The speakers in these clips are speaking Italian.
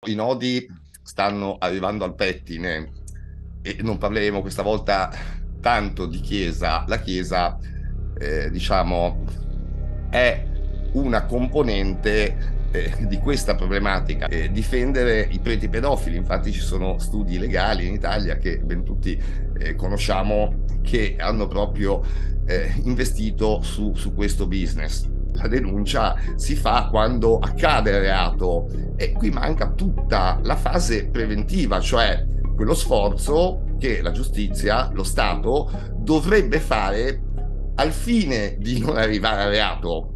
I nodi stanno arrivando al pettine e non parleremo questa volta tanto di Chiesa. La Chiesa, diciamo, è una componente di questa problematica. Difendere i preti pedofili, infatti ci sono studi legali in Italia che ben tutti conosciamo, che hanno proprio investito su questo business. La denuncia si fa quando accade il reato e qui manca tutta la fase preventiva, cioè quello sforzo che la giustizia, lo Stato, dovrebbe fare al fine di non arrivare al reato.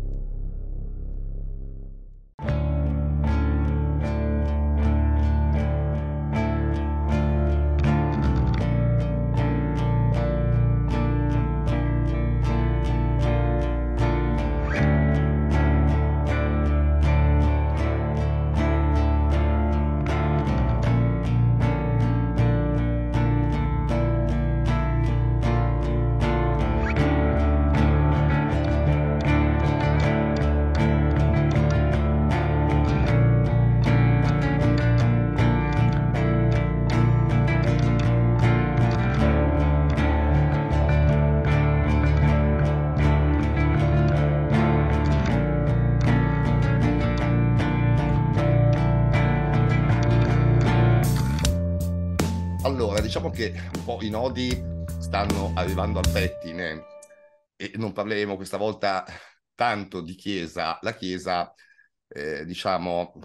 Allora, diciamo che un po' i nodi stanno arrivando al pettine e non parleremo questa volta tanto di Chiesa. La Chiesa, diciamo,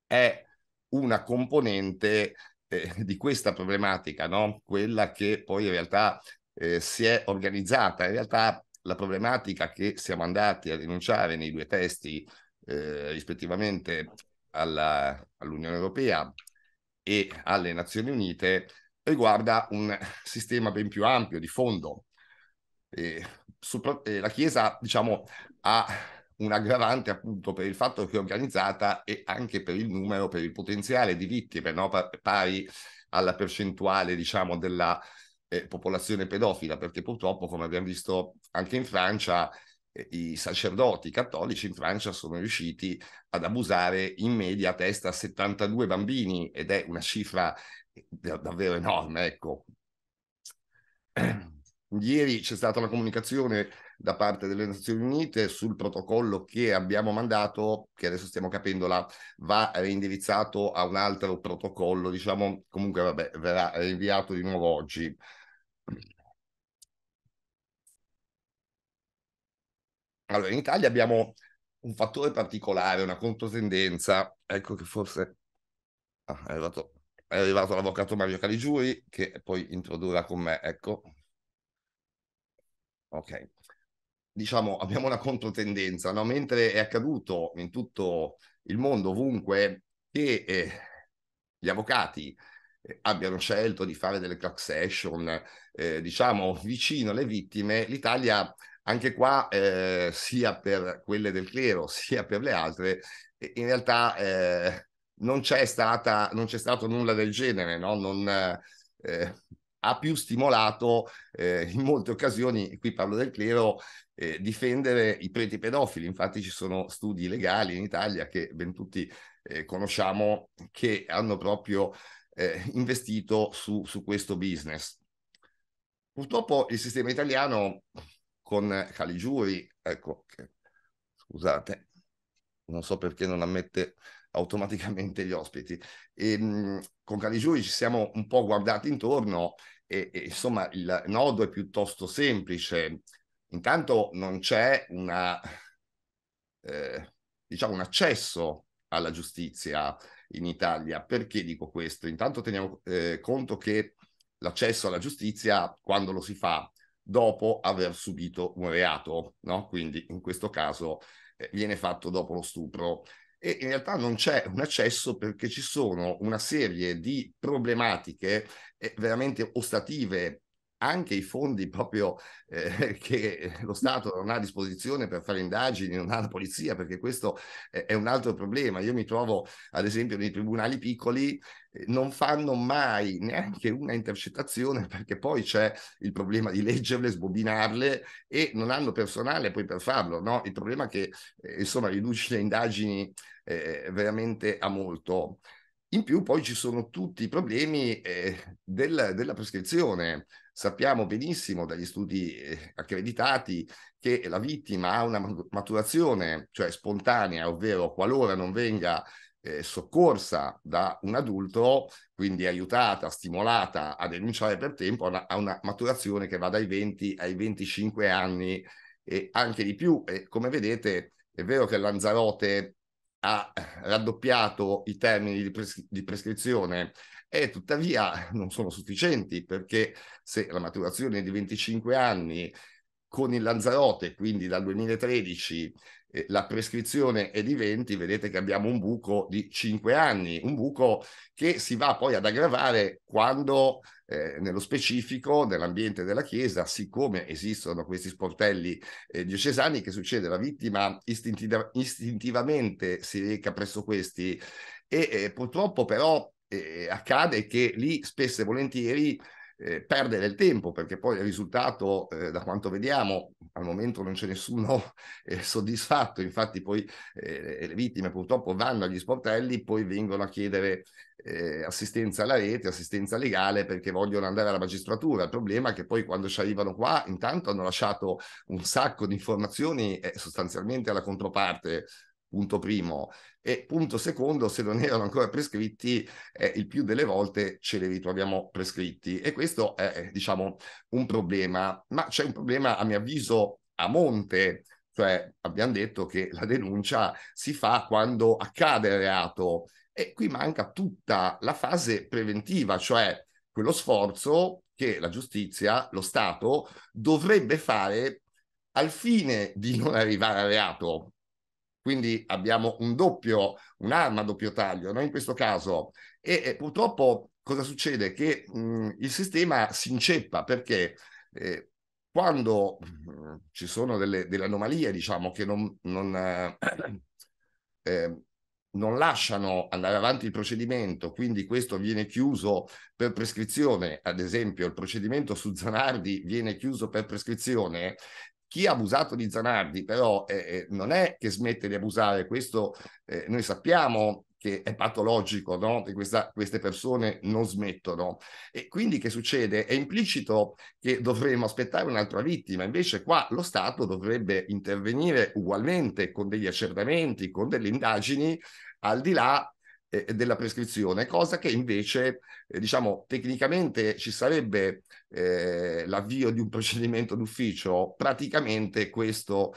è una componente di questa problematica, no? Quella che poi in realtà si è organizzata. In realtà la problematica che siamo andati a denunciare nei due testi, rispettivamente all'Unione Europea e alle Nazioni Unite, riguarda un sistema ben più ampio di fondo. La Chiesa, diciamo, ha un aggravante appunto per il fatto che è organizzata e anche per il numero, per il potenziale di vittime, no? Pari alla percentuale, diciamo, della popolazione pedofila, perché purtroppo, come abbiamo visto anche in Francia, i sacerdoti cattolici in Francia sono riusciti ad abusare in media a testa 72 bambini ed è una cifra davvero enorme, ecco. Ieri c'è stata una comunicazione da parte delle Nazioni Unite sul protocollo che abbiamo mandato, che adesso stiamo capendo, va reindirizzato a un altro protocollo, diciamo, comunque vabbè, verrà rinviato di nuovo oggi. Allora, in Italia abbiamo un fattore particolare, una controtendenza, ecco che forse è arrivato l'avvocato Mario Caligiuri, che poi introdurrà con me, ecco. Ok. Diciamo, abbiamo una controtendenza, no? Mentre è accaduto in tutto il mondo, ovunque, che gli avvocati abbiano scelto di fare delle class action, diciamo, vicino alle vittime, l'Italia, anche qua, sia per quelle del clero, sia per le altre, in realtà non c'è stato nulla del genere, no? Non, ha più stimolato in molte occasioni, qui parlo del clero, difendere i preti pedofili. Infatti ci sono studi legali in Italia che ben tutti conosciamo, che hanno proprio investito su questo business. Purtroppo il sistema italiano con Caligiuri, ecco, scusate, non so perché non ammette automaticamente gli ospiti, con Caligiuri ci siamo un po' guardati intorno insomma il nodo è piuttosto semplice. Intanto non c'è diciamo un accesso alla giustizia in Italia. Perché dico questo? Intanto teniamo conto che l'accesso alla giustizia, quando lo si fa dopo aver subito un reato, no? Quindi in questo caso viene fatto dopo lo stupro. E in realtà non c'è un accesso perché ci sono una serie di problematiche veramente ostative, anche i fondi proprio che lo Stato non ha a disposizione per fare indagini, non ha la polizia, perché questo è un altro problema. Io mi trovo, ad esempio, nei tribunali piccoli, non fanno mai neanche una intercettazione perché poi c'è il problema di leggerle, sbobinarle e non hanno personale poi per farlo, no? Il problema è che, insomma, riduce le indagini veramente a molto. In più poi ci sono tutti i problemi della prescrizione. Sappiamo benissimo dagli studi accreditati che la vittima ha una maturazione, cioè spontanea, ovvero qualora non venga soccorsa da un adulto, quindi aiutata, stimolata a denunciare per tempo, ha una maturazione che va dai 20 ai 25 anni e anche di più. E come vedete, è vero che Lanzarote ha raddoppiato i termini di prescrizione e tuttavia non sono sufficienti, perché se la maturazione è di 25 anni con il Lanzarote, quindi dal 2013 la prescrizione è di 20, vedete che abbiamo un buco di 5 anni, un buco che si va poi ad aggravare quando nello specifico nell'ambiente della Chiesa, siccome esistono questi sportelli diocesani, che succede? La vittima istintivamente si reca presso questi e purtroppo però accade che lì spesso e volentieri perde del tempo, perché poi il risultato, da quanto vediamo, al momento non c'è nessuno soddisfatto. Infatti poi le vittime purtroppo vanno agli sportelli, poi vengono a chiedere assistenza alla rete, assistenza legale, perché vogliono andare alla magistratura. Il problema è che poi quando ci arrivano qua, intanto hanno lasciato un sacco di informazioni sostanzialmente alla controparte, punto primo, e punto secondo, se non erano ancora prescritti, il più delle volte ce li ritroviamo prescritti, e questo è, diciamo, un problema. Ma c'è un problema, a mio avviso, a monte. Cioè abbiamo detto che la denuncia si fa quando accade il reato, e qui manca tutta la fase preventiva, cioè quello sforzo che la giustizia, lo Stato, dovrebbe fare al fine di non arrivare al reato. Quindi abbiamo un'arma a doppio taglio, no? In questo caso. E purtroppo cosa succede? Che il sistema si inceppa, perché quando ci sono delle anomalie, diciamo, che eh, non lasciano andare avanti il procedimento, quindi questo viene chiuso per prescrizione. Ad esempio, il procedimento su Zanardi viene chiuso per prescrizione. Chi ha abusato di Zanardi però non è che smette di abusare, questo noi sappiamo che è patologico, no? Che queste persone non smettono. E quindi che succede? È implicito che dovremmo aspettare un'altra vittima, invece qua lo Stato dovrebbe intervenire ugualmente con degli accertamenti, con delle indagini, al di là della prescrizione, cosa che invece, diciamo, tecnicamente ci sarebbe l'avvio di un procedimento d'ufficio. Praticamente questo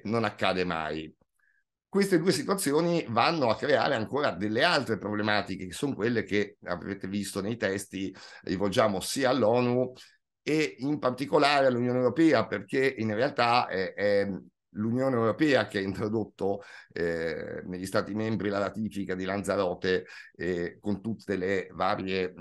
non accade mai. Queste due situazioni vanno a creare ancora delle altre problematiche, che sono quelle che avrete visto nei testi, rivolgiamo sia all'ONU e in particolare all'Unione Europea, perché in realtà è l'Unione Europea che ha introdotto negli Stati membri la ratifica di Lanzarote, con tutte le varie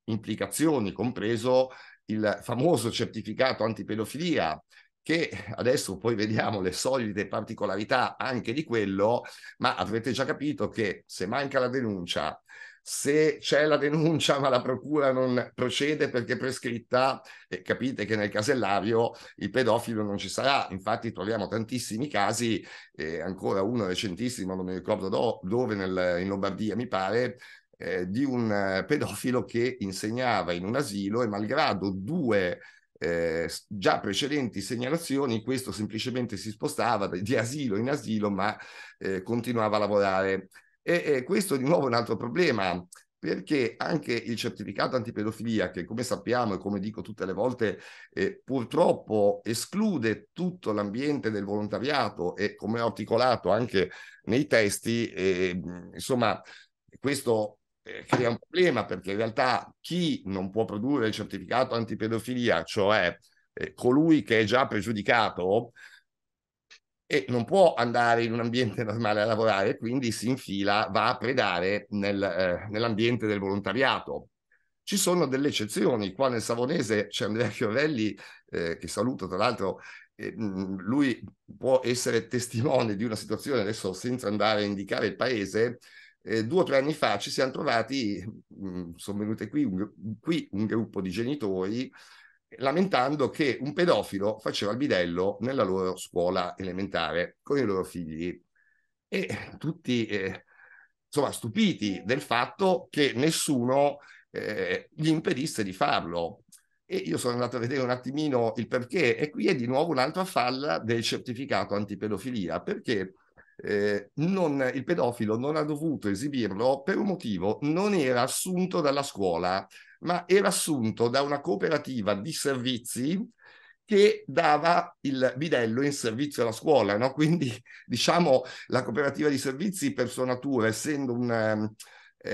implicazioni, compreso il famoso certificato antipedofilia, che adesso poi vediamo le solite particolarità anche di quello, ma avrete già capito che se manca la denuncia, se c'è la denuncia ma la procura non procede perché è prescritta, capite che nel casellario il pedofilo non ci sarà. Infatti troviamo tantissimi casi, ancora uno recentissimo, non mi ricordo dove, in Lombardia mi pare, di un pedofilo che insegnava in un asilo, e malgrado due già precedenti segnalazioni, questo semplicemente si spostava di asilo in asilo, ma continuava a lavorare. E questo di nuovo è un altro problema, perché anche il certificato antipedofilia, che come sappiamo e come dico tutte le volte, purtroppo esclude tutto l'ambiente del volontariato, e come ho articolato anche nei testi, insomma, questo crea un problema, perché in realtà chi non può produrre il certificato antipedofilia, cioè colui che è già pregiudicato, e non può andare in un ambiente normale a lavorare, quindi si infila, va a predare nell'ambiente del volontariato. Ci sono delle eccezioni. Qua nel Savonese c'è Andrea Chiorelli, che saluto tra l'altro. Lui può essere testimone di una situazione, adesso senza andare a indicare il paese. 2 o 3 anni fa ci siamo trovati, sono venute qui un gruppo di genitori lamentando che un pedofilo faceva il bidello nella loro scuola elementare con i loro figli, e tutti insomma, stupiti del fatto che nessuno gli impedisse di farlo. E io sono andato a vedere un attimino il perché, e qui è di nuovo un'altra falla del certificato antipedofilia, perché il pedofilo non ha dovuto esibirlo per un motivo: non era assunto dalla scuola, ma era assunto da una cooperativa di servizi che dava il bidello in servizio alla scuola, no? Quindi, diciamo, la cooperativa di servizi per sua natura, essendo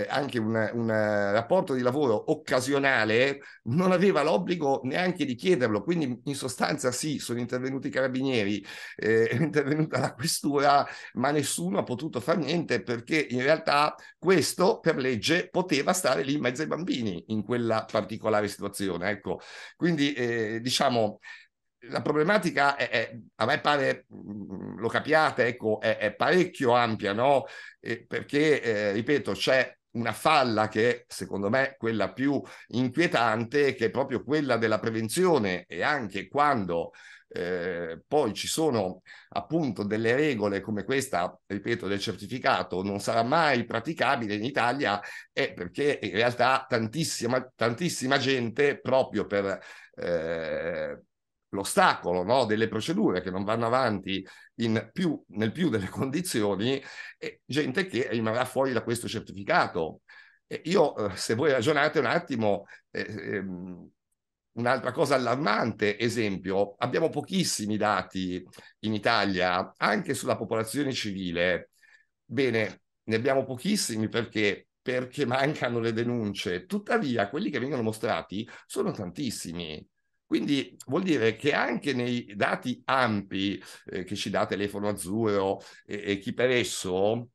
anche un rapporto di lavoro occasionale, non aveva l'obbligo neanche di chiederlo. Quindi, in sostanza, sì, sono intervenuti i carabinieri, è intervenuta la questura, ma nessuno ha potuto fare niente, perché in realtà questo per legge poteva stare lì in mezzo ai bambini in quella particolare situazione. Ecco, quindi diciamo la problematica a me pare, lo capiate, ecco, è parecchio ampia, no? Perché, ripeto, c'è una falla che è, secondo me, quella più inquietante, che è proprio quella della prevenzione. E anche quando poi ci sono appunto delle regole come questa, ripeto, del certificato, non sarà mai praticabile in Italia, è perché in realtà tantissima gente, proprio per l'ostacolo, no, delle procedure che non vanno avanti nel più delle condizioni, e gente che rimarrà fuori da questo certificato. E io, se voi ragionate un attimo, un'altra cosa allarmante, esempio, abbiamo pochissimi dati in Italia anche sulla popolazione civile. Bene, ne abbiamo pochissimi perché mancano le denunce, tuttavia quelli che vengono mostrati sono tantissimi. Quindi vuol dire che anche nei dati ampi che ci dà Telefono Azzurro e chi per esso,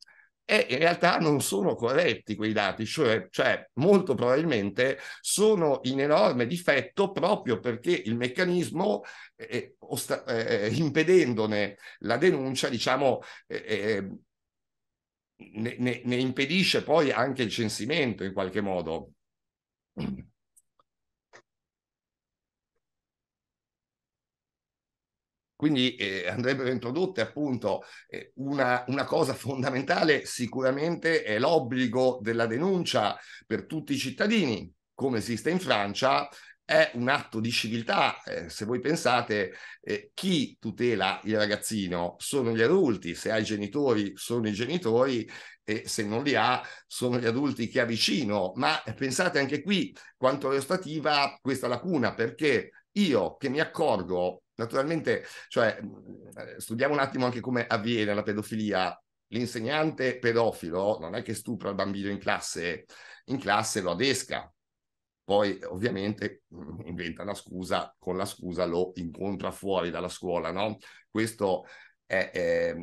in realtà non sono corretti quei dati, cioè molto probabilmente sono in enorme difetto, proprio perché il meccanismo, impedendone la denuncia, diciamo, ne impedisce poi anche il censimento in qualche modo. Quindi andrebbero introdotte appunto una cosa fondamentale, sicuramente è l'obbligo della denuncia per tutti i cittadini, come esiste in Francia. È un atto di civiltà. Se voi pensate, chi tutela il ragazzino sono gli adulti, se ha i genitori sono i genitori, e se non li ha sono gli adulti che ha vicino. Ma pensate anche qui quanto è stativa questa lacuna, perché io che mi accorgo, naturalmente, cioè, studiamo un attimo anche come avviene la pedofilia. L'insegnante pedofilo non è che stupra il bambino in classe lo adesca. Poi ovviamente inventa una scusa, con la scusa lo incontra fuori dalla scuola, no? Questo è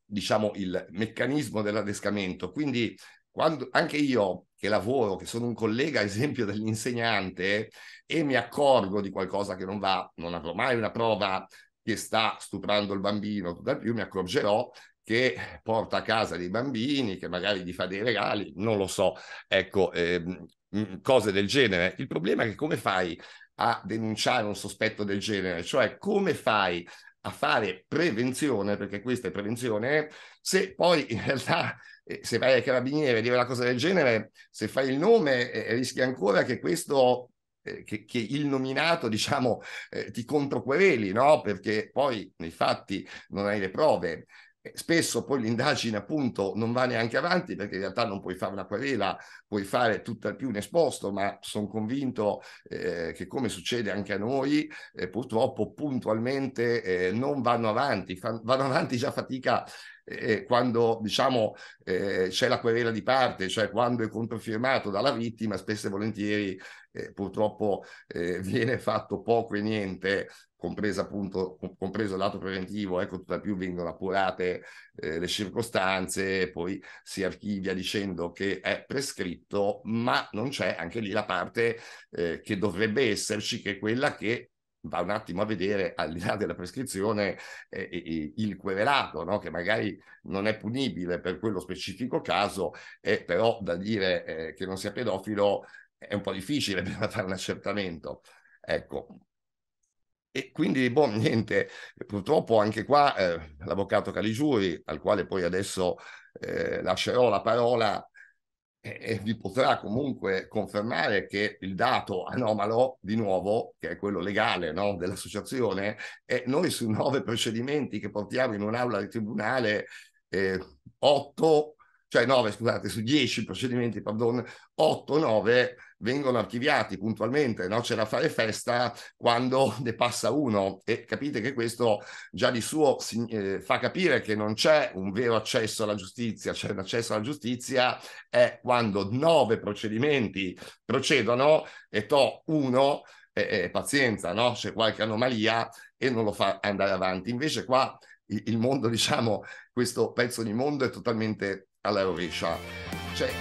diciamo, il meccanismo dell'adescamento. Quindi quando anche io che lavoro, che sono un collega, esempio dell'insegnante, e mi accorgo di qualcosa che non va, non avrò mai una prova che sta stuprando il bambino, tutt'al più mi accorgerò che porta a casa dei bambini, che magari gli fa dei regali, non lo so, ecco, cose del genere. Il problema è che come fai a denunciare un sospetto del genere? Cioè, come fai a fare prevenzione, perché questa è prevenzione, se poi in realtà se vai ai carabinieri e dire una cosa del genere, se fai il nome rischi ancora che questo che il nominato, diciamo, ti controquereli, no? Perché poi nei fatti non hai le prove. Spesso poi l'indagine appunto non va neanche avanti, perché in realtà non puoi fare una querela, puoi fare tutt'al più un esposto, ma sono convinto che, come succede anche a noi, purtroppo puntualmente non vanno avanti, vanno avanti già fatica quando diciamo c'è la querela di parte, cioè quando è controfirmato dalla vittima, spesso e volentieri purtroppo viene fatto poco e niente, compreso il lato preventivo. Ecco, tutt'al più vengono appurate le circostanze, poi si archivia dicendo che è prescritto, ma non c'è anche lì la parte che dovrebbe esserci, che è quella che va un attimo a vedere, al di là della prescrizione, il querelato, no? Che magari non è punibile per quello specifico caso, però da dire che non sia pedofilo è un po' difficile per fare un accertamento. Ecco. E quindi, boh, niente, purtroppo anche qua l'avvocato Caligiuri, al quale poi adesso lascerò la parola e vi potrà comunque confermare che il dato anomalo, di nuovo, che è quello legale, no, dell'associazione, è noi su 9 procedimenti che portiamo in un'aula di tribunale, 8, cioè 9, scusate, su 10 procedimenti, pardon, 8-9 vengono archiviati puntualmente, no? C'è da fare festa quando ne passa uno, e capite che questo già di suo fa capire che non c'è un vero accesso alla giustizia, cioè l'accesso alla giustizia è quando 9 procedimenti procedono e uno, pazienza, no? C'è qualche anomalia e non lo fa andare avanti. Invece qua il mondo, diciamo, questo pezzo di mondo è totalmente alla rovescia. Cioè,